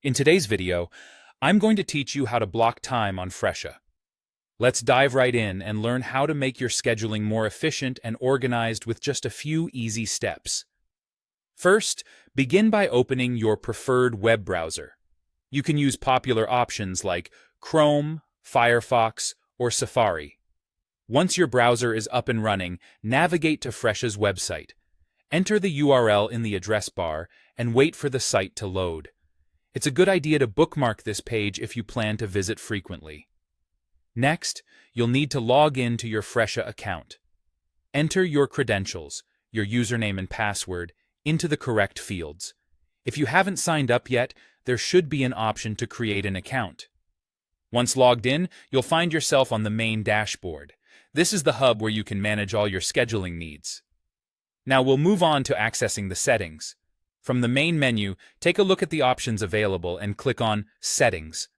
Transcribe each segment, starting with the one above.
In today's video, I'm going to teach you how to block time on Fresha. Let's dive right in and learn how to make your scheduling more efficient and organized with just a few easy steps. First, begin by opening your preferred web browser. You can use popular options like Chrome, Firefox, or Safari. Once your browser is up and running, navigate to Fresha's website. Enter the URL in the address bar and wait for the site to load. It's a good idea to bookmark this page if you plan to visit frequently. Next, you'll need to log in to your Fresha account. Enter your credentials, your username and password, into the correct fields. If you haven't signed up yet, there should be an option to create an account. Once logged in, you'll find yourself on the main dashboard. This is the hub where you can manage all your scheduling needs. Now we'll move on to accessing the settings. From the main menu, take a look at the options available and click on Settings.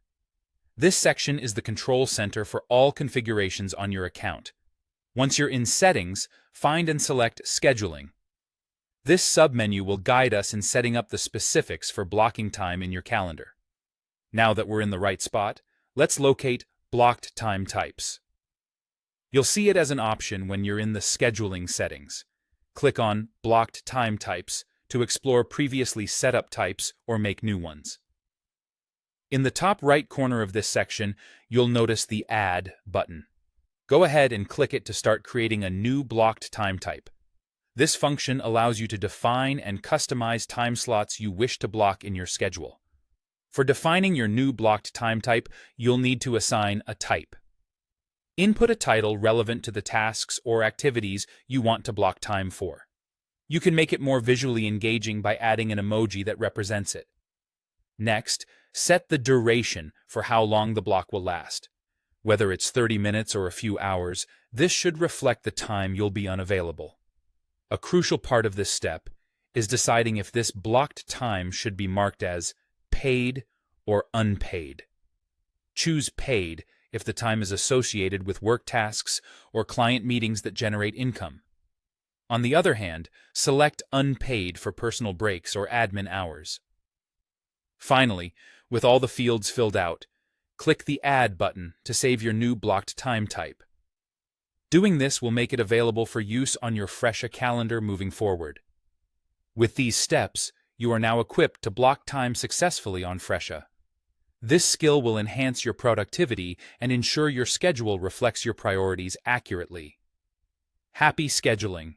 This section is the control center for all configurations on your account. Once you're in Settings, find and select Scheduling. This submenu will guide us in setting up the specifics for blocking time in your calendar. Now that we're in the right spot, let's locate Blocked Time Types. You'll see it as an option when you're in the Scheduling settings. Click on Blocked Time Types to explore previously set up types or make new ones. In the top right corner of this section, you'll notice the Add button. Go ahead and click it to start creating a new blocked time type. This function allows you to define and customize time slots you wish to block in your schedule. For defining your new blocked time type, you'll need to assign a type. Input a title relevant to the tasks or activities you want to block time for. You can make it more visually engaging by adding an emoji that represents it. Next, set the duration for how long the block will last. Whether it's 30 minutes or a few hours, this should reflect the time you'll be unavailable. A crucial part of this step is deciding if this blocked time should be marked as paid or unpaid. Choose paid if the time is associated with work tasks or client meetings that generate income. On the other hand, select unpaid for personal breaks or admin hours. Finally, with all the fields filled out, click the Add button to save your new blocked time type. Doing this will make it available for use on your Fresha calendar moving forward. With these steps, you are now equipped to block time successfully on Fresha. This skill will enhance your productivity and ensure your schedule reflects your priorities accurately. Happy scheduling!